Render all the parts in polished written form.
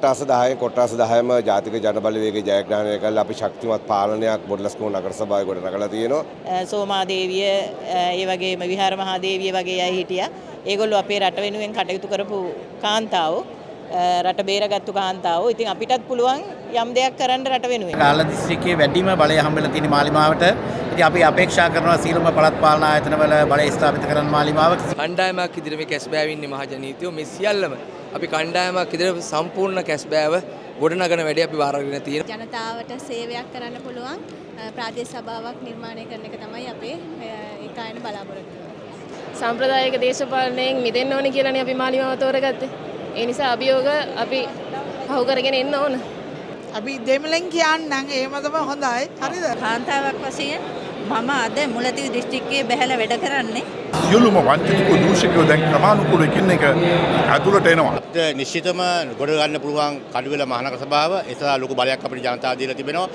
කොට්ටාස 10 කොට්ටාස 10ම ජාතික ජනබලවේගයේ ජයග්‍රහණය කළා. අපි ශක්තිමත් පාලනයක් බොඩ්ලස්කෝම නගර සභාවේ ගොඩ නගලා තියෙනවා. සෝමාදේවිය ඒ වගේම විහාර මහදේවිය වගේ අය හිටියා. ඒගොල්ලෝ අපේ රට වෙනුවෙන් කටයුතු කරපු කාන්තාවෝ, රට බේරගත්තු කාන්තාවෝ. ඉතින් අපිටත් පුළුවන් යම් දෙයක් කරන්න රට වෙනුවෙන්. කාල දිස්ත්‍රික්කයේ වැඩිම බලය හම්බෙලා තියෙන මාලිමාවට ඉතින් අපි අපේක්ෂා කරනවා සියලුම පළාත් පාලන ආයතනවල බලය ස්ථාපිත කරන මාලිමාව. කණ්ඩායමක් ඉදිරියේ මේ කැස්බෑවින්නේ මහජනීතියෝ මේ සියල්ලම අපි කණ්ඩායමක් ඉදිරියේ සම්පූර්ණ කැස්බෑව ගොඩනගන වැඩේ අපි වාරගෙන තියෙනවා. ජනතාවට සේවයක් කරන්න පුළුවන් ප්‍රාදේශීය සභාවක් නිර්මාණය කරන එක තමයි අපේ ඒකායන බලාපොරොත්තුව. සාම්ප්‍රදායික දේශපාලනයෙන් මිදෙන්න ඕනේ කියලානේ අපි මාලිමාව තෝරගත්තේ. ඒ නිසා අභියෝග අපි පහු කරගෙන එන්න ඕන. අපි දෙමළෙන් කියන්නම් එහෙම තමයි හොඳයි. හරිද? කාන්තාවක් වශයෙන් මම අද මුලතිව් දිස්ත්‍රික්කයේ බැහැලා වැඩ කරන්නේ. සියලුම වංචනිකෝ දූෂකයෝ දැන් ක්‍රමානුකූලව එකින් එක ඇතුළට එනවා. අපිට නිශ්චිතම ගොඩ ගන්න පුළුවන් කඩුවෙල මහනගර සභාව ඒසා ලොකු බලයක් අපිට ජනතාව දීලා තිබෙනවා.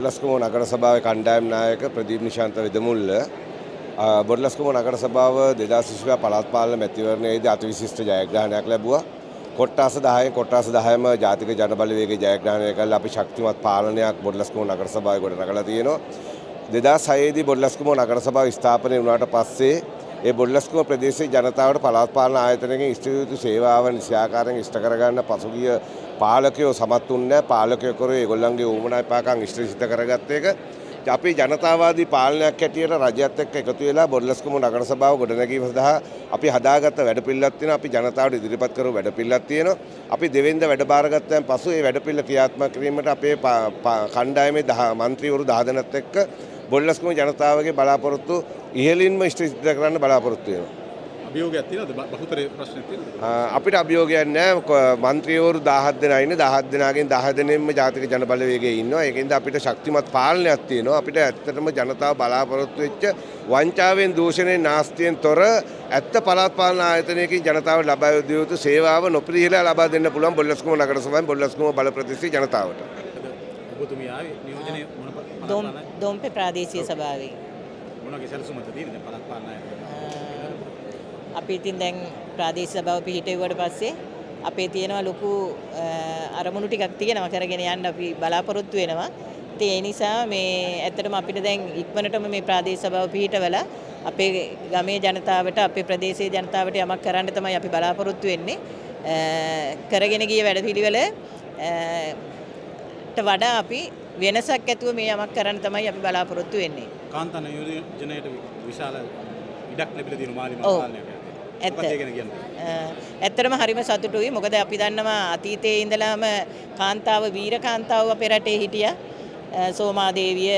බොඩ්ලස්කෝම නගර සභාවේ කණ්ඩායම් නායක ප්‍රදීප් නිශාන්ත වෙදමුල්ල බොඩ්ලස්කෝම නගර සභාව 2025 පළාත් පාලන මැතිවරණයේදී අතිවිශිෂ්ට ජයග්‍රහණයක් ලැබුවා. කොට්ටාස 10 කොට්ටාස 10ම ජාතික ජනබලවේගයේ ජයග්‍රහණය කළා. අපි ශක්තිමත් පාලනයක් බොඩ්ලස්කෝම නගර සභාවේ ගොඩ නගලා තියෙනවා. 2006 දී බොඩ්ලස්කෝම නගර සභාව ස්ථාපනය වුණාට පස්සේ ඒ බොඩ්ලස්කෝම ප්‍රදේශයේ ජනතාවට පළාත් පාලන ආයතනයකින් ඉෂ්ට යුතු සේවාවන් නිසියාකාරයෙන් ඉෂ්ට කරගන්න පසුගිය පාලකයෝ සමත් වුණේ නැහැ. පාලකයෝ කරේ ඒගොල්ලන්ගේ ඕමනා පාකම් ඉෂ්ට කරගත්ත එක. අපි ජනතාවාදී පාලනයක් හැටියට රජයත් එක්ක එකතු වෙලා බොඩ්ලස්කෝම නගර සභාව ගොඩනැගීම සඳහා අපි හදාගත්ත වැඩපිළිවෙලක් තියෙනවා. අපි ජනතාවට ඉදිරිපත් කරපු වැඩපිළිවෙලක් තියෙනවා. අපි දෙවෙනිද වැඩ බාරගත්තයන් පසු ඒ වැඩපිළිවෙල ක්‍රියාත්මක කිරීමට අපේ කණ්ඩායමේ මන්ත්‍රීවරු 10 දෙනෙක් එක්ක බොඩ්ලස්කෝම ජනතාවගේ බලාපොරොත්තු ඉහළින්ම ඉෂ්ට කරන්න බලාපොරොත්තු වෙනවා. අභියෝගයක් තියෙනවද? බහුතරේ ප්‍රශ්න තියෙනවද? අපිට අභියෝගයක් නැහැ. මන්ත්‍රීවරු 17 දෙනා ඉන්නේ. 17 දෙනාගෙන් 10 දෙනෙක්ම ජාතික ජනබලවේගයේ ඉන්නවා. ඒකෙන්ද අපිට ශක්තිමත් පාලනයක් තියෙනවා. අපිට ඇත්තටම ජනතාව බලාපොරොත්තු වෙච්ච වංචාවෙන් දූෂණයෙන් නාස්තියෙන් තොර ඇත්ත පළාත් පාලන ආයතනයකින් ජනතාවට ලබා දිය යුතු සේවාව නොපිරිහෙලා ලබා දෙන්න පුළුවන් බොඩ්ලස්කෝම නගර සභාවෙන් බොඩ්ලස්කෝම බල ප්‍රදේශයේ ජනතාවට. ඔබතුමිය ආවේ නියෝජනය මොන දොම්පේ ප්‍රාදේශීය සභාවේ. මොනවාගේ සැලසුමද තියෙන්නේ පළාත් පාලන ආයතනය? අපි ඉතින් දැන් ප්‍රාදේශීය සභාව පිහිටෙව්වට පස්සේ අපේ තියෙනවා ලොකු අරමුණු ටිකක් තියෙනවා කරගෙන යන්න අපි බලාපොරොත්තු වෙනවා. ඉතින් ඒ නිසා මේ ඇත්තටම අපිට දැන් ඉක්මනටම මේ ප්‍රාදේශීය සභාව පිහිටවලා අපේ ගමේ ජනතාවට අපේ ප්‍රදේශයේ ජනතාවට යමක් කරන්න තමයි අපි බලාපොරොත්තු වෙන්නේ. කරගෙන ගිය වැඩපිළිවෙලට වඩා අපි වෙනසක් ඇතුව මේ යමක් කරන්න තමයි අපි බලාපොරොත්තු වෙන්නේ. කාන්තා නියෝජනයට විශාල ඉඩක් ලැබිලා තියෙන මාලිමාව පාලනය කරන්නේ. ඇත්තටම හරිම සතුටුයි. මොකද අපි දන්නවා අතීතයේ ඉඳලාම කාන්තාව වීර කාන්තාව අපේ රටේ හිටියා. සෝමාදේවිය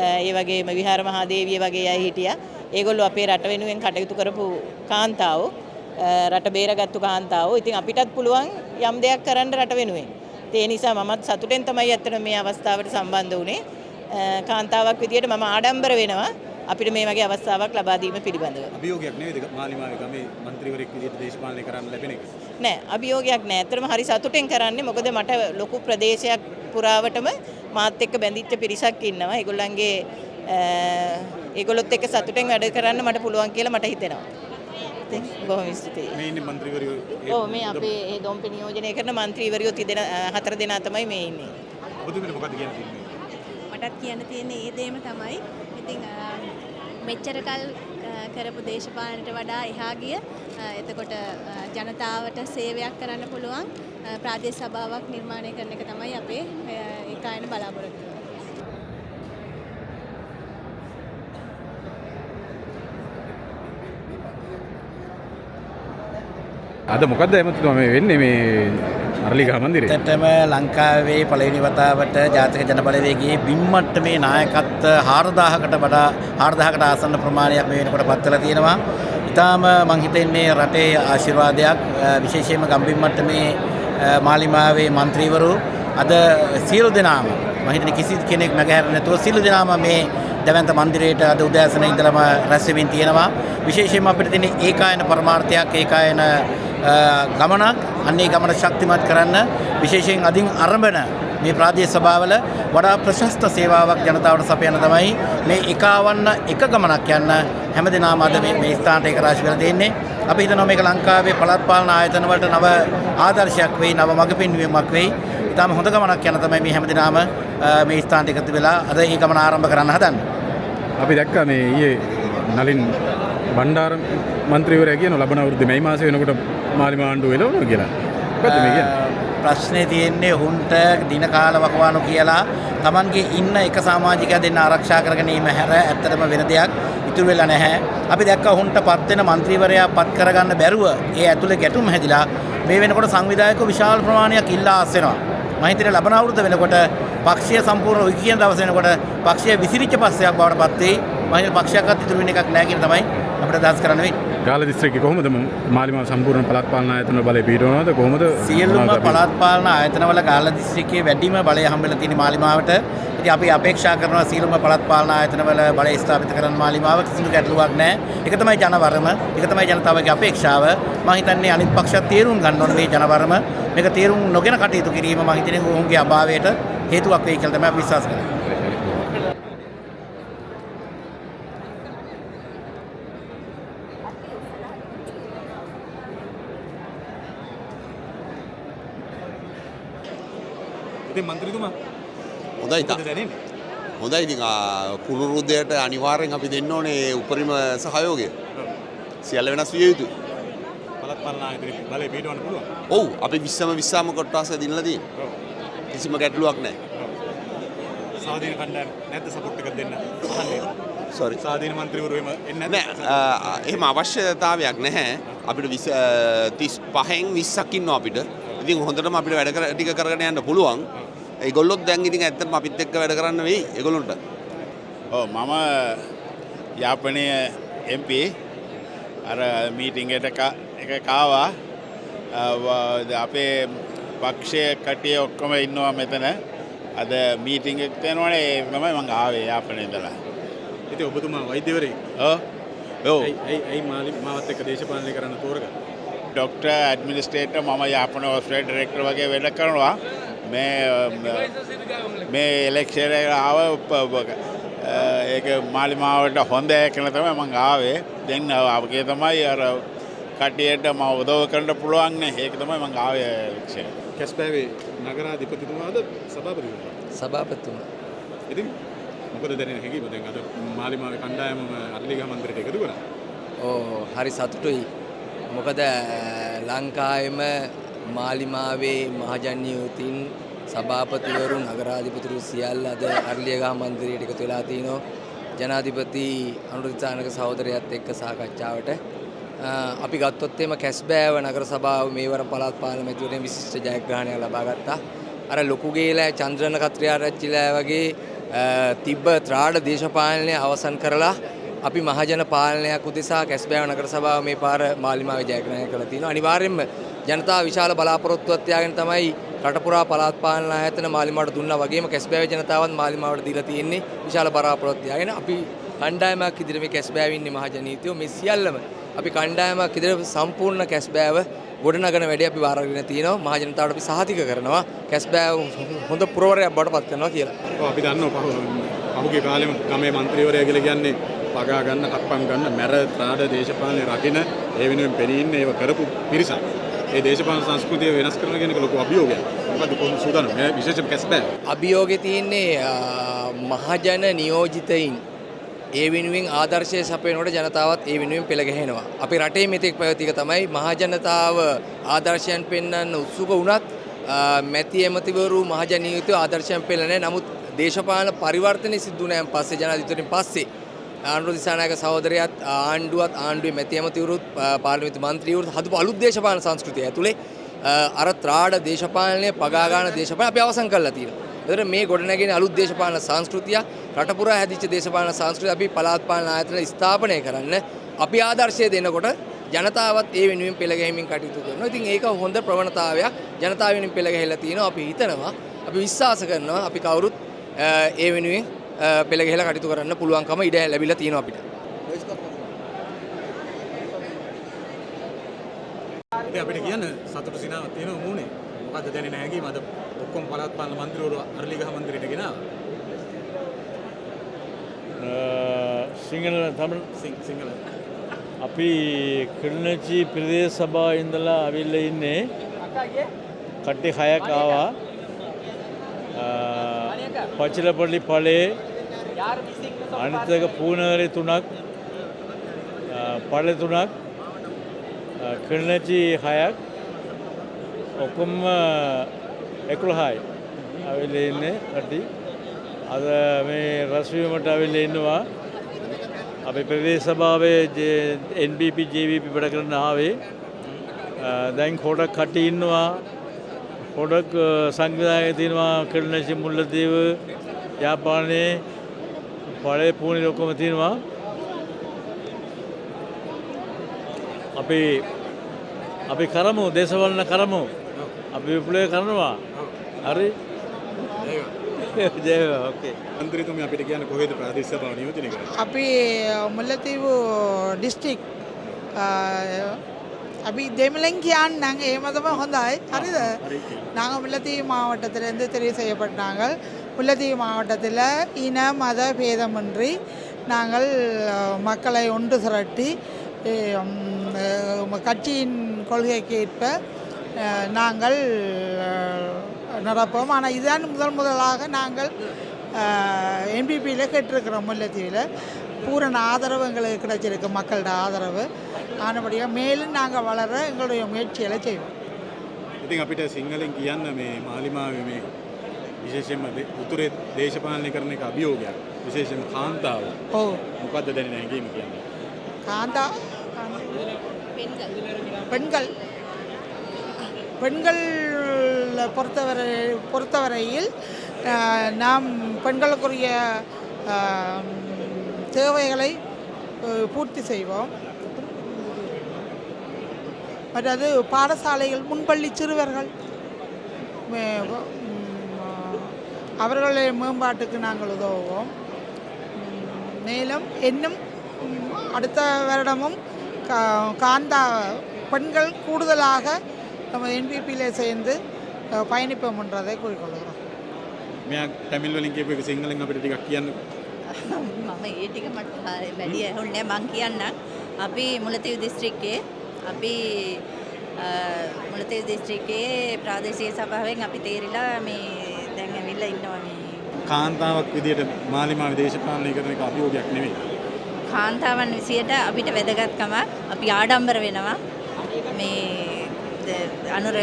ඒ වගේම විහාර මහදේවිය වගේ අය හිටියා. ඒගොල්ලෝ අපේ රට වෙනුවෙන් කටයුතු කරපු කාන්තාවෝ, රට බේරගත්තු කාන්තාවෝ. ඉතින් අපිටත් පුළුවන් යම් දෙයක් කරන්න රට වෙනුවෙන්. ඒ නිසා මමත් සතුටෙන් තමයි ඇත්තටම මේ අවස්ථාවට සම්බන්ධ වුණේ. කාන්තාවක් විදියට මම ආඩම්බර වෙනවා අපිට මේ වගේ අවස්ථාවක් ලබා දීම පිළිබඳව. අභියෝගයක් නෙවෙයිද මාලිමාවේ ගමේ മന്ത്രിවරයෙක් විදියට දේශපාලනය කරන්න ලැබෙන එක? නෑ. අභියෝගයක් නෑ. ඇත්තටම හරි සතුටෙන් කරන්නේ. මොකද මට ලොකු ප්‍රදේශයක් පුරාවටම මාත් එක්ක බැඳිච්ච පිරිසක් ඉන්නවා. ඒගොල්ලොත් එක්ක සතුටෙන් වැඩ කරන්න මට පුළුවන් කියලා මට හිතෙනවා. බොහොම ස්තුතියි. මේ ඉන්නේ മന്ത്രിවරයෝ. ඔව් මේ අපේ ඒ දොම්පි නියෝජනය කරන മന്ത്രിවරයෝ 4 දෙනා තමයි මේ ඉන්නේ. ඔබතුමීට මොකක්ද කියන්න තියෙන්නේ? මටත් කියන්න තියෙන්නේ ඒ දේම තමයි. ඉතින් මෙච්චර කල් කරපු දේශපාලනයට වඩා එහා ගිය එතකොට ජනතාවට සේවයක් කරන්න පුළුවන් ප්‍රාදේශීය සභාවක් නිර්මාණය කරන එක තමයි අපේ ඒකායන බලාපොරොත්තුව. අද මොකද්ද එමතුමා මේ වෙන්නේ මේ අරලිගහ මන්දිරේ? ඇත්තටම ලංකාවේ පළවෙනි වතාවට ජාතික ජනබලවේගයේ බිම්මට්ටමේ නායකත්ව 4000කට වඩා 4000කට ආසන්න ප්‍රමාණයක් මේ වෙනකොට පත්වලා තියෙනවා. ඊටාම මං හිතන්නේ රටේ ආශිර්වාදයක් විශේෂයෙන්ම ගම්බිම්මට්ටමේ මාලිමාවේ മന്ത്രിවරු අද සියලු දෙනාම මම හිතන්නේ කිසි කෙනෙක් නැගහැර නැතුව සියලු දෙනාම මේ දැවැන්ත මන්දිරයට අද උදෑසන ඉඳලම රැස් වෙමින් තියෙනවා. විශේෂයෙන්ම අපිට තියෙන ඒකායන පරමාර්ථයක් ඒකායන ගමනක් අන්නේ ගමන ශක්තිමත් කරන්න විශේෂයෙන් අදින් ආරම්භන මේ ප්‍රාදේශීය සභාවල වඩා ප්‍රශස්ත සේවාවක් ජනතාවට සපයන තමයි මේ එකවන්න එක ගමනක් යන්න හැමදෙනාම අද මේ ස්ථානට ඒක රාශි වෙලා දෙන්නේ. අපි හිතනවා මේක ලංකාවේ පළාත් පාලන ආයතන වලට නව ආදර්ශයක් වෙයි, නව මඟ පෙන්වීමක් වෙයි. ඊටම හොඳ ගමනක් යන තමයි මේ හැමදෙනාම මේ ස්ථානට එකතු වෙලා අද මේ ගමන ආරම්භ කරන්න හදන්නේ. අපි දැක්කා මේ ඊයේ නලින් බණ්ඩාර മന്ത്രിවරයා කියන ලබන අවුරුද්දේ මේ මාසෙ වෙනකොට මාලිම ආණ්ඩුව එළවනවා කියලා. මොකද්ද මේ කියන්නේ? ප්‍රශ්නේ තියෙන්නේ හුන්ට දින කාල වකවානු කියලා Tamanගේ ඉන්න එක සමාජිකයා දෙන්න ආරක්ෂා කරගෙන ඉීම හැර ඇත්තටම වෙන දෙයක් ඉතුරු වෙලා නැහැ. අපි දැක්කා හුන්ට පත් වෙන മന്ത്രിවරයා පත් කරගන්න බැරුව ඒ ඇතුලේ ගැටුම් හැදිලා මේ වෙනකොට සංවිධායකව විශාල ප්‍රමාණයක් ඉල්ලා ආසෙනවා. මම හිතන්නේ ලබන අවුරුද්ද වෙනකොට පක්ෂය සම්පූර්ණ ඔය කියන දවස් වෙනකොට පක්ෂය විසිරිච්ච පස්සයක් බවට පත් වෙයි. මම හිතන්නේ පක්ෂයක්වත් ඉතුරු වෙන එකක් නැහැ කියන තමයි අපිට අදහස් කරන්න වෙන්නේ. ගාල්ල දිස්ත්‍රික්කේ කොහොමද මාලිමාව සම්පූර්ණ පළාත් පාලන ආයතන බලය පිටවනවද කොහොමද? සියලුම පළාත් පාලන ආයතනවල ගාල්ල දිස්ත්‍රික්කයේ වැඩිම බලය හම්බෙලා තියෙන මාලිමාවට. ඉතින් අපි අපේක්ෂා කරනවා සියලුම පළාත් පාලන ආයතනවල බලය ස්ථාපිත කරන්න මාලිමාව කිසිදු ගැටලුවක් නැහැ. ඒක තමයි ජනවරම. ඒක තමයි ජනතාවගේ අපේක්ෂාව. මම හිතන්නේ අනිත් පක්ෂත් තීරුම් ගන්න ඕනේ මේ ජනවරම. මේක තීරුම් නොගෙන කටයුතු කිරීම මම හිතන්නේ ඔවුන්ගේ අභාවයට හේතුවක් වෙයි කියලා තමයි අපි විශ්වාස කරන්නේ. ඉතින් മന്ത്രിතුමා හොඳයි තා. හොඳයි ඉතින් පුනරුද්ධයට අනිවාර්යෙන් අපි දෙන්න ඕනේ උපරිම සහයෝගය. සියල්ල වෙනස් විය යුතුයි. පළාත් පාලන ආයතන බලය පිටවන්න පුළුවන්. ඔව් අපි 20ම කොට්ටාසය දිනලා තියෙනවා. කිසිම ගැටලුවක් නැහැ. සාධීන කණ්ඩායම නැද්ද සපෝට් එකක් දෙන්න? අහන්නේ. සෝරි. සාධීන മന്ത്രിවරු එන්නේ නැද්ද? නෑ එහෙම අවශ්‍යතාවයක් නැහැ. අපිට 35න් 20ක් ඉන්නවා අපිට. ඉතින් හොඳටම අපිට වැඩ ටික කරගෙන යන්න පුළුවන්. ඒගොල්ලොත් දැන් ඉතින් ඇත්තටම අපිත් එක්ක වැඩ කරන්න වෙයි ඒගොල්ලොන්ට. ඔව් මම යාපනයේ MP අර මීටින් එක කාවා අපේ පක්ෂයේ කට්ටිය ඔක්කොම ඉන්නවා මෙතන. අද මීටින් එක කරනවනේ තමයි මම ආවේ යාපනයේ ඉඳලා. ඉතින් ඔබතුමා වෛද්‍යවරයෙක්. ඔව්. ඇයි මාවත් එක්ක දේශපාලනය කරන්න තෝරගන්නේ? ඩොක්ටර් ඇඩ්මිනිස්ට්‍රේටර් මම යාපන හොස්පිටල් ඩිරෙක්ටර් වගේ වැඩ කරනවා. මේ ඉලෙක්ෂන් එක ආව ඒක මාලිමාවට හොඳ එකන තමයි මම ආවේ. දැන් අපගේ තමයි අර කට්ටියට මම උදව් කරන්න පුළුවන් නේ. ඒක තමයි මම ආවේ ඉලෙක්ෂන්. කැස්බෑවේ නගරාධිපතිතුමාද සභාපතිතුමාද? සභාපතිතුමා. ඉතින් මොකද දැනෙන හැකියිද දැන් අද මාලිමාවේ කණ්ඩායමම අරලිගහ මන්දිරයට එකතු කරා? ඕ හරි සතුටුයි. මොකද ලංකාවෙම මාලිමාවේ මහජනයෝතින් සභාපතිවරු නගරාධිපතිවරු සියල්ල අද අරලියගහ මන්දිරයට එකතු වෙලා තිනවා. ජනාධිපති අනුරුද්ධානක සහෝදරයාත් එක්ක සාකච්ඡාවට අපි ගත්තොත් එම කැස්බෑව නගර සභාව මේවර පළාත් පාලන මැතිවරණයේ විශිෂ්ට ජයග්‍රහණයක් ලබා ගත්තා. අර ලොකුගේලා චන්ද්‍රන කත්‍රිආරච්චිලා වගේ තිබ්බ ත්‍රාඩ දේශපාලනය අවසන් කරලා අපි මහජන පාලනයක් උදෙසා කැස්බෑව නගර සභාව මේ පාර මාලිමාවේ ජයග්‍රහණය කළා තියෙනවා. අනිවාර්යයෙන්ම ජනතාව විශාල බලාපොරොත්තුවක් තියාගෙන තමයි රට පුරා පළාත් පාලන ආයතන මාලිමාවට දුන්නා වගේම කැස්බෑවේ ජනතාවත් මාලිමාවට දීලා තියෙන්නේ විශාල බලාපොරොත්තු තියාගෙන. අපි කණ්ඩායමක් ඉදිරියේ මේ කැස්බෑවේ ඉන්නේ මහජනීතියෝ මේ සියල්ලම අපි කණ්ඩායමක් ඉදිරියේ සම්පූර්ණ කැස්බෑව ගොඩනගන වැඩේ අපි බාර අරගෙන තිනවා. මහ ජනතාවට අපි සහතික කරනවා කැස්බෑ හොඳ පුරවරයක් බවට පත් කරනවා කියලා. අපි දන්නවා පහුගිය කාලෙම ගමේ മന്ത്രിවරයා කියලා කියන්නේ පගා ගන්න, කප්පම් ගන්න, මැර ත්‍රාඩ දේශපාලනේ රකින්න ඒ වෙනුවෙන් පෙනී ඉන්න ඒව කරපු පිරිසක්. ඒ දේශපාලන සංස්කෘතිය වෙනස් කරන කියන එක ලොකු අභියෝගයක්. මොකද කොහොමද සූදානම්? මේ විශේෂම කැස්බෑ. අභියෝගේ තියෙන්නේ මහජන නියෝජිතයින් ඒ වෙනුවෙන් ආදර්ශය සපයනකොට ජනතාවත් ඒ වෙනුවෙන් පෙළ ගැහෙනවා. අපි රටේ මෙතෙක් පැවතික තමයි මහජනතාව ආදර්ශයන් පෙන්වන්න උත්සුක වුණත් මැති ඇමතිවරු මහජන නියෝජිතව ආදර්ශයන් පෙළන්නේ. නමුත් දේශපාලන පරිවර්තනය සිදු වුණාන් පස්සේ ජනාධිපතිවරුන් පස්සේ ආණ්ඩුව දිසානායක සහෝදරයාත් ආණ්ඩුවත් ආණ්ඩුවේ මැති ඇමතිවරුත් පාර්ලිමේන්තු මන්ත්‍රීවරුත් හදපු අලුත් දේශපාලන සංස්කෘතිය ඇතුලේ අර ත්‍රාඩ දේශපාලනය පගා ගන්න දේශපාලන අපි අවසන් කරලා තියෙනවා. ඒතර මේ ගොඩනැගෙන අලුත් දේශපාලන සංස්කෘතිය රට පුරා හැදිච්ච දේශපාලන සංස්කෘතිය අපි පළාත් පාලන ආයතන ස්ථාපනය කරන්න අපි ආදර්ශය දෙනකොට ජනතාවත් ඒ වෙනුවෙන් පෙළ ගැහිමින් කටයුතු කරනවා. ඉතින් ඒක හොඳ ප්‍රවණතාවයක්. ජනතාව වෙනුවෙන් පෙළ ගැහිලා තියෙනවා. අපි හිතනවා, අපි විශ්වාස කරනවා අපි කවුරුත් ඒ වෙනුවෙන් පෙළ ගැහිලා කටයුතු කරන්න පුළුවන්කම ඉඩ ලැබිලා තියෙනවා අපිට. ඉතින් අපිට කියන්න සතුටු සිනාවක් තියෙනවා මූණේ. මොකද්ද දැනෙන හැඟීම අද ඔක්කොම පළාත් පාලන മന്ത്രിවරු අරලිගහ മന്ത്രിට ගෙනාවා. සිංහල තමයි සිංහල අපි කිල්නචි ප්‍රදේශ සභාවේ ඉඳලා අවිල්ලා ඉන්නේ කට්ටි 6ක් ආවා. පචිලපල්ලි ඵලයේ අනිතක පූනරේ 3ක් ඵල 3ක් කිල්නචි 6ක් ඔක්කොම 11යි අවිල්ලා ඉන්නේ කට්ටි. අද මේ රැස්වීමට අවිල්ලා ඉන්නවා. අපේ ප්‍රදේශ සභාවේ NPP JVP වැඩ කරන ආවේ දැන් කොටක් කටි ඉන්නවා. කොටක් සංවිධායක තියෙනවා. කිල්නචි මුල්ලදීව යාපානයේ ඵලයේ පූණි ඔක්කොම තියෙනවා. අපි කරමු දේශපාලන කරමු. අපි විප්ලවය කරනවා. හරි. ඕකේ. මන්ත්‍රීතුමිය අපිට කියන්නේ කොහෙද ප්‍රාදේශීය සභාව නියෝජනය කරන්නේ? අපි මුල්ලතිව් ඩිස්ට්‍රික් අපි දෙමළෙන් කියන්නම් එහෙම තමයි හොඳයි. හරිද? நாங்கள் முல்லைத்தீவு மாவட்டத்திலிருந்து தெரிவு செய்யப்பட்ட நாங்கள் முல்லைத்தீவு மாவட்டத்தில் இன மத பேதமின்றி நாங்கள் மக்களை ஒன்று திரட்டி கட்சியின் கொள்கைக்கு ஏற்ப நாங்கள் நடப்போம். ஆனால் இதுதான் முதலாக நாங்கள் என்பிபியில் கேட்டிருக்கிறோம். முல்லைத்தீவில் பூரண ஆதரவு எங்களுக்கு கிடைச்சிருக்கு, மக்களோட ஆதரவு. ஆனபடியாக மேலும் நாங்கள் வளர எங்களுடைய முயற்சிகளை செய்வோம். ඉතින් අපිට සිංහලෙන් කියන්න මේ මාලිමාවේ මේ විශේෂයෙන්ම උතුරේ දේශපාලනය කරන එක අභියෝගයක්. විශේෂයෙන්ම කාන්තාව. ඔව්. මොකද්ද දැනෙන හැඟීම කියන්නේ? காந்தா பெண்கள் பொறுத்தவரையில் நாம் பெண்களுக்குரிய தேவைகளை பூர்த்தி செய்வோம். மற்றது பாடசாலைகள், முன்பள்ளி சிறுவர்கள் அவர்களுடைய மேம்பாட்டுக்கு நாங்கள் உதவுவோம். மேலும் இன்னும் அடுத்த வருடமும் காந்தா பெண்கள் கூடுதலாக நம்ம என்பிபியில் சேர்ந்து பயணிப்போம் என்றதை கூறிக்கொள்கிறோம். මෙයා තමිල් වලින් කියපු එක සිංහලෙන් අපිට ටිකක් කියන්න. මම ඒ ටික මට වැඩි ඇහුන්නේ මං කියන්නම්. අපි මුලතිව් දිස්ත්‍රික්කයේ අපි මුලතිව් දිස්ත්‍රික්කයේ ප්‍රාදේශීය සභාවෙන් අපි තේරිලා මේ දැන් ඇවිල්ලා ඉන්නවා. මේ කාන්තාවක් විදියට මාලිමාවේ දේශපාලනය කරන එක අභියෝගයක් නෙවෙයි. කාන්තාවන් විසියට අපිට වැදගත්කමක්. අපි ආඩම්බර වෙනවා මේ අනුර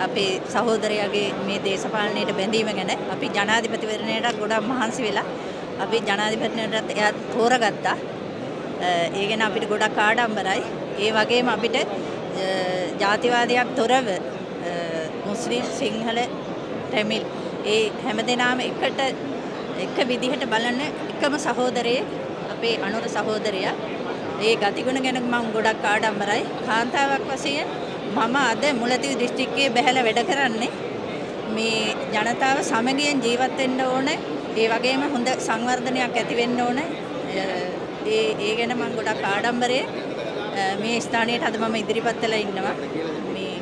අපේ සහෝදරයාගේ මේ දේශපාලනයට බැඳීම ගැන. අපි ජනාධිපතිවරණයටත් ගොඩක් මහන්සි වෙලා අපි ජනාධිපතිවරණයටත් එයා තෝරගත්තා. ඒ ගැන අපිට ගොඩක් ආඩම්බරයි. ඒ වගේම අපිට ජාතිවාදයක් තොරව මුස්ලිම්, සිංහල, තමිල් ඒ හැමදෙනාම එක විදිහට බලන එකම සහෝදරයෙක් අපේ අනුර සහෝදරයා. ඒ ගතිගුණ ගැන මම ගොඩක් ආඩම්බරයි. කාන්තාවක් වශයෙන් මම අද මුලතිව් දිස්ත්‍රික්කයේ බැහැලා වැඩ කරන්නේ. මේ ජනතාව සමගියෙන් ජීවත් වෙන්න ඕනේ. ඒ වගේම හොඳ සංවර්ධනයක් ඇති වෙන්න ඕනේ. ඒ ගැන මම ගොඩක් ආඩම්බරේ මේ ස්ථානයට අද මම ඉදිරිපත් වෙලා ඉන්නවා. මේ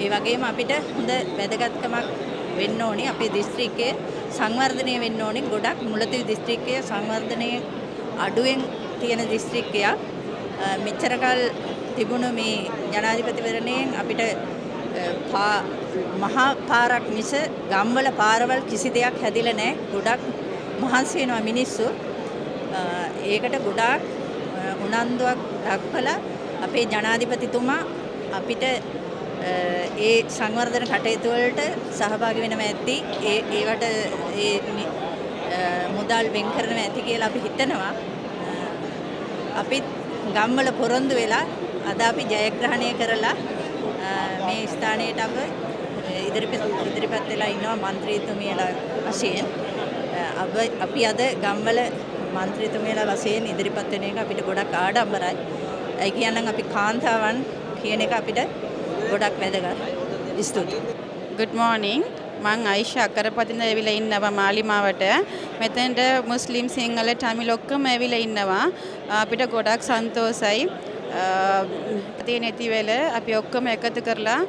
ඒ වගේම අපිට හොඳ වැදගත්කමක් වෙන්න ඕනි අපේ දිස්ත්‍රික්කයේ සංවර්ධනය වෙන්න ඕනි. ගොඩක් මුලතිව් දිස්ත්‍රික්කයේ සංවර්ධනය අඩුවෙන් තියෙන දිස්ත්‍රික්කයක්. මෙච්චර කල් තිබුණු මේ ජනාධිපතිවරණයෙන් අපිට මහා පාරක් මිස ගම්වල පාරවල් කිසි දෙයක් හැදිලා නැහැ. ගොඩක් මහන්සි වෙනවා මිනිස්සු. ඒකට ගොඩාක් උනන්දුවක් දක්වලා අපේ ජනාධිපතිතුමා අපිට ඒ සංවර්ධන කටයුතු වලට සහභාගී වෙනවා ඇති. ඒවට මුදල් වෙන් කරනවා ඇති කියලා අපි හිතනවා. අපිත් ගම්වල පොරොන්දු වෙලා අද අපි ජයග්‍රහණය කරලා මේ ස්ථානයට ඉදිරිපත් වෙලා ඉන්නවා മന്ത്രിතුමියලා වශයෙන්. අපි අද ගම්වල മന്ത്രിතුමියලා වශයෙන් ඉදිරිපත් වෙන එක අපිට ගොඩක් ආඩම්බරයි. ඒ කියනනම් අපි කාන්තාවන් කියන එක අපිට ගොඩක් වැදගත්. ස්තුතියි. Good morning. මං ආයිෂා අකරපතින්ද ඇවිල්ලා ඉන්නවා මාලිමාවට. මෙතෙන්ට මුස්ලිම් සිංහල තමිල් ඔක්කොම ඇවිල්ලා ඉන්නවා. අපිට ගොඩක් සන්තෝසයි. තියෙන ඇතිවෙල අපි ඔක්කොම එකතු කරලා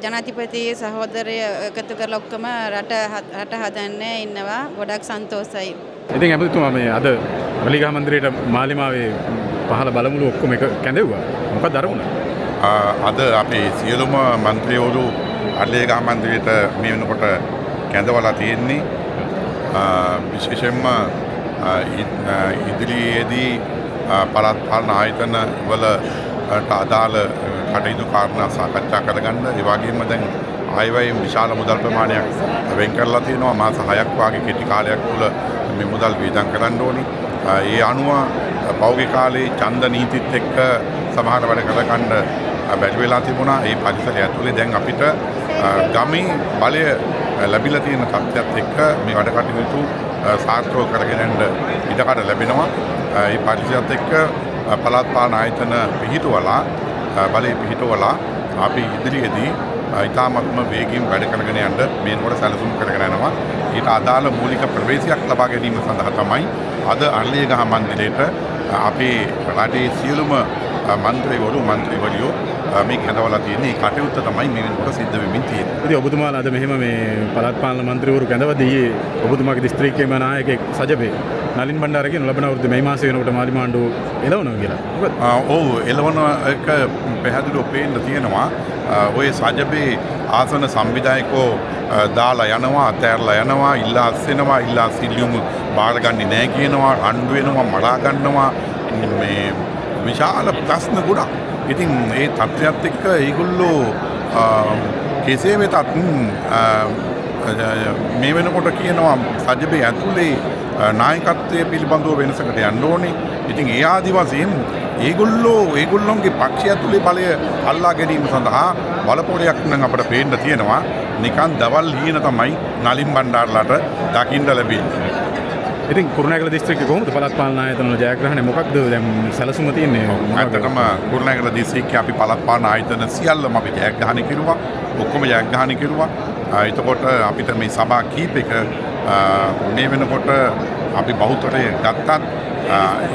ජනාධිපති සහෝදරය එකතු කරලා ඔක්කොම රට හදන්න ඉන්නවා. ගොඩක් සන්තෝසයි. ඉතින් අපිටුමා මේ අද වලිගහ මන්දිරයට මාලිමාවේ පහළ බලමුළු ඔක්කොම එක කැඳෙව්වා. මොකක්ද අරමුණ? අද අපි සියලුම മന്ത്രിවරු අලිගහ මන්දිරයට මේ වෙනකොට කැඳවලා තියෙන්නේ. විශේෂයෙන්ම ඉදිරියේදී පළාත් පාලන ආයතන වලට අදාළ කටයුතු කාරණා සාකච්ඡා කරගන්න. ඒ වගේම දැන් ආයවැයෙන් විශාල මුදල් ප්‍රමාණයක් වෙන් කරලා තියෙනවා. මාස 6ක් වගේ කෙටි කාලයක් තුළ මේ මුදල් වියදම් කරන්න ඕනි. ඒ අනුව පෞගේ කාලේ ඡන්ද නීතිත් එක්ක සමහර වැඩ කරගන්න බැරි වෙලා තිබුණා. ඒ පරිසරය ඇතුලේ දැන් අපිට ගමේ බලය ලැබිලා තියෙන තත්ත්වයක් එක්ක මේ වැඩ කටයුතු සාර්ථකව කරගෙන යන්න ඉඩකඩ ලැබෙනවා. ඒ පරිසරයත් එක්ක පළාත් පාලන ආයතන පිහිටුවලා බලය පිහිටුවලා අපි ඉදිරියේදී ඉතාමත්ම වේගයෙන් වැඩ කරගෙන යන්න මේනකොට සැලසුම් කරගෙන යනවා. ඊට අදාළ මූලික ප්‍රවේශයක් ලබා ගැනීම සඳහා තමයි අද අරලියගහ මන්දිරයට අපේ රටේ සියලුම මන්ත්‍රීවරියෝ මේ කැඳවලා තියෙන්නේ. ඒ කටයුත්ත තමයි මේ වෙනකොට සිද්ධ වෙමින් තියෙන්නේ. ඉතින් ඔබතුමාලා අද මෙහෙම මේ පළාත් පාලන මන්ත්‍රීවරු කැඳවදී ඔබතුමාගේ දිස්ත්‍රික්කයේම නායකයෙක් සජබේ නලින් බණ්ඩාර කියන ලබන අවුරුද්දේ මේ මාසෙ වෙනකොට මාලිමාණ්ඩුව එළවනවා කියලා. මොකද? ඔව් එළවන එක පැහැදිලිව පේන්න තියෙනවා. ඔය සජබේ ආසන සංවිධායකෝ දාලා යනවා, අතෑරලා යනවා, ඉල්ලා අස්සෙනවා, ඉල්ලා සිල්ලියුම් බාරගන්නේ නැහැ කියනවා, රණ්ඩු වෙනවා, මරා ගන්නවා. මේ විශාල ප්‍රශ්න ගොඩක්. ඉතින් ඒ තත්ත්වයක් එක්ක ඒගොල්ලෝ කෙසේ වෙතත් මේ වෙනකොට කියනවා සජබේ ඇතුලේ නායකත්වය පිළිබඳව වෙනසකට යන්න ඕනේ. ඉතින් ඒ ආදි වශයෙන් ඒගොල්ලොන්ගේ පක්ෂය ඇතුලේ බලය අල්ලා ගැනීම සඳහා බලපොරයක් නම් අපිට පේන්න තියෙනවා. නිකන් දවල් හීන තමයි නලින් බණ්ඩාරලාට දකින්න ලැබෙන්නේ. ඉතින් කුරුණෑගල දිස්ත්‍රික්කයේ කොහොමද පළාත් පාලන ආයතන වල ජයග්‍රහණය මොකක්ද දැන් සැලසුම තියෙන්නේ? ඇත්තටම කුරුණෑගල දිස්ත්‍රික්කයේ අපි පළාත් පාලන ආයතන සියල්ලම අපි ජයග්‍රහණය කෙරුවා. ඔක්කොම ජයග්‍රහණය කෙරුවා. එතකොට අපිට මේ සභා කීපයක මේ වෙනකොට අපි බහුතරය ගත්තත්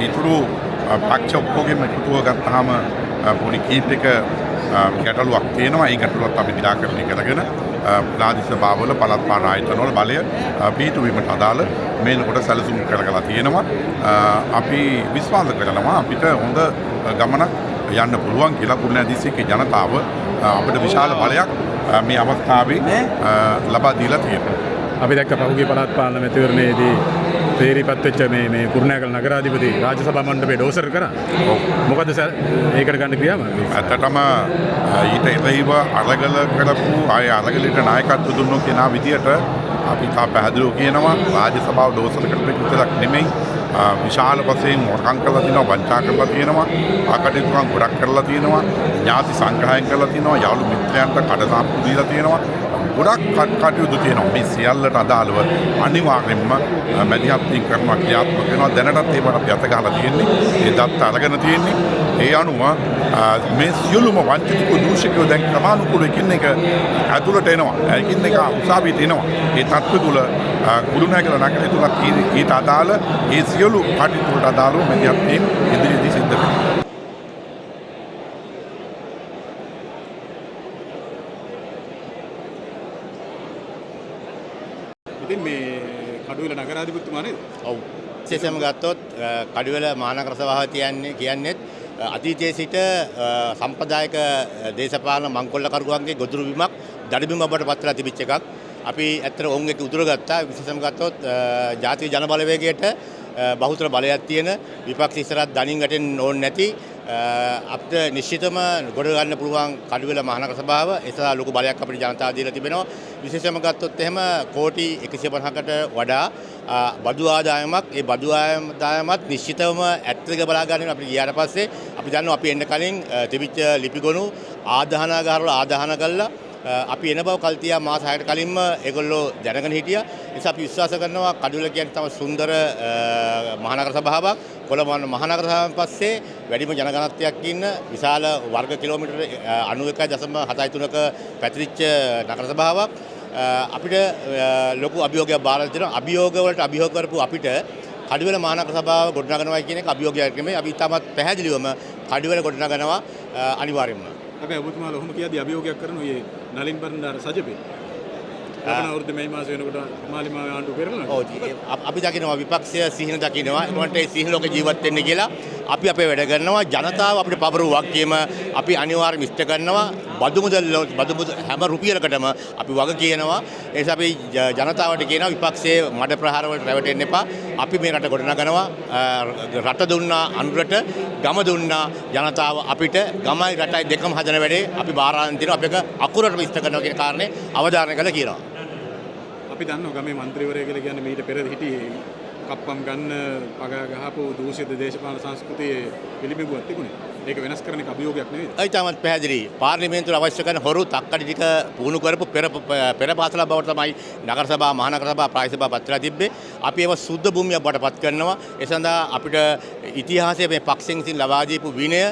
ඊටු පක්ෂ ඔක්කොගෙම එකතුව ගත්තාම පොඩි කීපයක ගැටලුවක් තියෙනවා. ඒ ගැටලුවත් අපි නිරාකරණය කරගෙන ප්‍රාදේශීය සභාවල පළාත් පාලන ආයතනවල බලය පිහිටුවීමට අදාළ මේනකොට සැලසුම් කරලා තියෙනවා. අපි විශ්වාස කරනවා අපිට හොඳ ගමනක් යන්න පුළුවන් කියලා. කුරුණෑගල දිස්ත්‍රික්කයේ ජනතාව අපිට විශාල බලයක් මේ අවස්ථාවේ ලබා දීලා තියෙනවා. අපි දැක්ක පහුගිය පළාත් පාලන මැතිවරණයේදී තේරීපත් වෙච්ච මේ කුරුණෑගල නගරාධිපති රාජ්‍ය සභා මණ්ඩපයේ ඩෝසර් කරා. මොකද සර් ඒකට ගන්න ක්‍රියාමාර්ගය? ඇත්තටම ඊට එරෙහිව අලගල කරපු අය අලගලට නායකත්ව දුන්නු කෙනා විදියට අපි තා පැහැදිලිව කියනවා රාජ්‍ය සභාව ඩෝසර් කරපු විතරක් නෙමෙයි විශාල වශයෙන් මොරකම් කරලා තියෙනවා, වංචා කරලා තියෙනවා, ආකටිතුකම් ගොඩක් කරලා තියෙනවා, ඥාති සංග්‍රහයෙන් කරලා තියෙනවා, යාළු මිත්‍රයන්ට කඩසාප්පු දීලා තියෙනවා. ගොඩක් කටයුතු තියෙනවා. මේ සියල්ලට අදාළව අනිවාර්යෙන්ම මැදිහත්වීම් කරනවා, ක්‍රියාත්මක වෙනවා. දැනටත් ඒවට අපි අත ගහලා තියෙන්නේ. ඒ දත්ත අරගෙන තියෙන්නේ. ඒ අනුව මේ සියලුම වංචනික දූෂකයෝ දැන් ක්‍රමානුකූලව එකින් එක ඇතුළට එනවා. එකින් එක උසාවියට එනවා. ඒ තත්ත්ව තුළ කුරුණෑගල නගරය තුලත් ඊට අදාළ ඒ සියලු කටයුතු වලට අදාළව මැදිහත්වීම් ඉදිරියේදී සිද්ධ වෙනවා. ඉතින් මේ කඩුවෙල නගරාධිපතිතුමා නේද? ඔව්. විශේෂයෙන්ම ගත්තොත් කඩුවෙල මහනගර සභාව කියන්නේ අතීතයේ සිට සම්ප්‍රදායික දේශපාලන මංකොල්ලකරුවන්ගේ ගොදුරු බිමක් දඩබිම බවට පත් වෙලා තිබිච්ච එකක්. අපි ඇත්තට ඔවුන් එක්ක උදුර ගත්තා. විශේෂයෙන්ම ගත්තොත් ජාතික ජනබලවේගයට බහුතර බලයක් තියෙන විපක්ෂ ඉස්සරහට දණින් වැටෙන්න ඕනේ නැති අපිට නිශ්චිතම ගොඩ ගන්න පුළුවන් කඩුවෙල මහනගර සභාව එසා ලොකු බලයක් අපිට ජනතාව දීලා තිබෙනවා. විශේෂයෙන්ම ගත්තොත් එහෙම කෝටි 150කට වඩා බදු ආදායමක් ඒ බදු ආදායමත් නිශ්චිතවම ඇත්තක බලා ගන්න අපිට ගියාට පස්සේ අපි දන්නවා අපි එන්න කලින් තිබිච්ච ලිපිගොනු ආදාහනාගාරවල ආදාහන කළා අපි එන බව කල්තියා මාස 6කට කලින්ම ඒගොල්ලෝ දැනගෙන හිටියා. ඒ නිසා අපි විශ්වාස කරනවා කඩුවෙල කියන්නේ තම සුන්දර මහනගර සභාවක්. කොළඹ මහනගර සභාවෙන් පස්සේ වැඩිම ජනගණනයක් ඉන්න විශාල වර්ග කිලෝමීටර් 91.73ක පැතිරිච්ච නගර සභාවක්. අපිට ලොකු අභියෝගයක් බාර දෙනවා. අභියෝග වලට අභියෝග කරපු අපිට කඩුවෙල මහනගර සභාව ගොඩනගනවා කියන එක අභියෝගයක් නෙමෙයි. අපි තාමත් පැහැදිලිවම කඩුවෙල ගොඩනගනවා අනිවාර්යයෙන්ම. හැබැයි ඔබතුමාලා ඔහොම කියද්දී අභියෝගයක් කරනවා මේ නලින් බණ්ඩාර සජපේ. ලබන අවුරුද්දේ මේ මාසෙ වෙනකොට මාලිමාවේ ආණ්ඩුව පෙරලනවා. ඔව් අපි දකිනවා විපක්ෂය සිහින දකිනවා. ඒකට ඒ සිහින ලෝක ජීවත් වෙන්න කියලා අපි අපේ වැඩ කරනවා. ජනතාව අපිට පබරු වගකීම අපි අනිවාර්යයෙන් ඉෂ්ට කරනවා. බදු මුදල් හැම රුපියලකටම අපි වග කියනවා. ඒ නිසා අපි ජනතාවට කියනවා විපක්ෂයේ මඩ ප්‍රහාර වලට රැවටෙන්න එපා. අපි මේ රට ගොඩනගනවා. රට දුන්නා අනුරට ගම දුන්නා ජනතාව අපිට ගමයි රටයි දෙකම හදන වැඩේ අපි බාරාන් දෙනවා. අපි එක අකුරටම ඉෂ්ට කරනවා කියන කාරණේ අවධාරණය කරලා කියනවා. අපි දන්නවා ගමේ മന്ത്രിවරය කියලා කියන්නේ මීට පෙර හිටියේ කප්පම් ගන්න පගා ගහපු දූෂිත දේශපාලන සංස්කෘතියේ පිළිඹුවක් තිබුණේ. ඒක වෙනස් කරන එක අභියෝගයක් නෙවෙයි. ඒ තමත් පැහැදිලි. පාර්ලිමේන්තුවට අවශ්‍ය කරන හොරු තක්කඩි ටික පුහුණු කරපු පෙර පාසල බවට තමයි නගර සභා, මහනගර සභා, ප්‍රාදේශ සභා පත් වෙලා තිබ්බේ. අපි ඒව සුද්ධ භූමියක් බවට පත් කරනවා. ඒ සඳහා අපිට ඉතිහාසයේ මේ පක්ෂෙන් විසින් ලබා දීපු විනය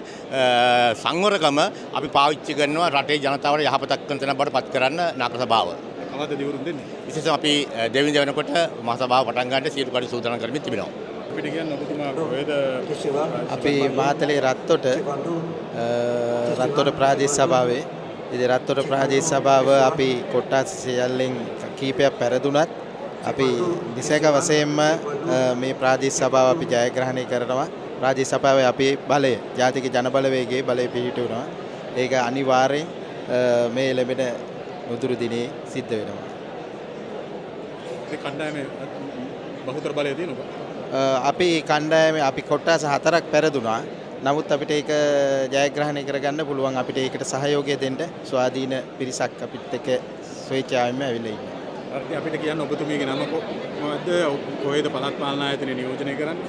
සංවරකම අපි පාවිච්චි කරනවා රටේ ජනතාවට යහපතක් කරන තැනක් බවට පත් කරන්න නගර සභාව. කවද්ද දිවුරුම් දෙන්නේ? විශේෂයෙන් අපි දෙවෙනි වෙනකොට මහ සභාව පටන් ගන්නට සියලු කටයුතු සූදානම් කරමින් තිබෙනවා. අපිට කියන්න ඔබතුමා කොහෙද අපි මාතලේ රත්තොට ප්‍රාදේශ සභාවේ ඉතින් රත්තොට ප්‍රාදේශ සභාව අපි කොට්ටාස සියල්ලෙන් කීපයක් පෙරදුනත් අපි දිසක වශයෙන්ම මේ ප්‍රාදේශ සභාව අපි ජයග්‍රහණය කරනවා. ප්‍රාදේශ සභාවේ අපේ බලය ජාතික ජනබලවේගයේ බලය පිහිටුවනවා. ඒක අනිවාර්යෙන් මේ ලැබෙන උතුරු දිනේ සිද්ධ වෙනවා. මේ කණ්ඩායමේ බහුතර බලය තියෙනවා. අපි කණ්ඩායමේ අපි කොට්ටාස 4ක් පෙරදුනා. නමුත් අපිට ඒක ජයග්‍රහණය කරගන්න පුළුවන්. අපිට ඒකට සහයෝගය දෙන්න ස්වාධීන පිරිසක් අපිත් එක්ක ස්වේච්ඡාවෙන්ම ඇවිල්ලා ඉන්නවා. අපිට කියන්න ඔබතුමීගේ නම මොකද්ද? කොහෙද පළාත් පාලන ආයතනය නියෝජනය කරන්නේ?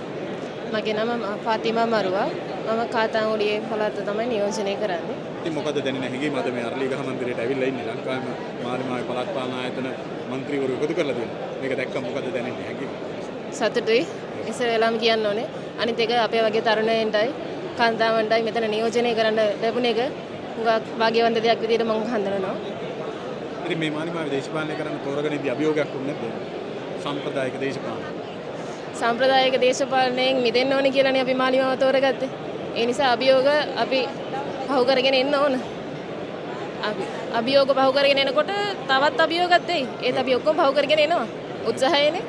මගේ නම ෆාතිමා මරුවා. මම කාතාංගුඩියේ පළාත තමයි නියෝජනය කරන්නේ. ඉතින් මොකද දැනෙන හැඟීම අද මේ අරලියගහ මන්දිරයට ඇවිල්ලා ඉන්නේ ලංකාවේ මාලිමාවේ පළාත් පාලන ආයතන മന്ത്രിවරු එකතු කරලා තියෙනවා. මේක දැක්කම මොකද දැනෙන්නේ හැඟීම? සතුටුයි. ඉස්සර වෙලාම කියන්න ඕනේ. අනිත් එක අපේ වගේ තරුණයන්ටයි කාන්තාවන්ටයි මෙතන නියෝජනය කරන්න ලැබුණ එක හුඟක් වාග්යවන්ත දෙයක් විදිහට මම හඳුනනවා. ඉතින් මේ මාලිමාවේ දේශපාලනය කරන්න තෝරගෙන ඉඳි අභියෝගයක් වුනේ නැද්ද? සම්ප්‍රදායික දේශපාලන. සම්ප්‍රදායික දේශපාලනයෙන් මිදෙන්න ඕනේ කියලානේ අපි මාලිමාව තෝරගත්තේ. ඒ නිසා අභියෝග අපි පහු කරගෙන එන්න ඕන. අපි අභියෝග පහු කරගෙන එනකොට තවත් අභියෝගත් එයි. ඒත් අපි ඔක්කොම පහු කරගෙන එනවා. උත්සාහයනේ.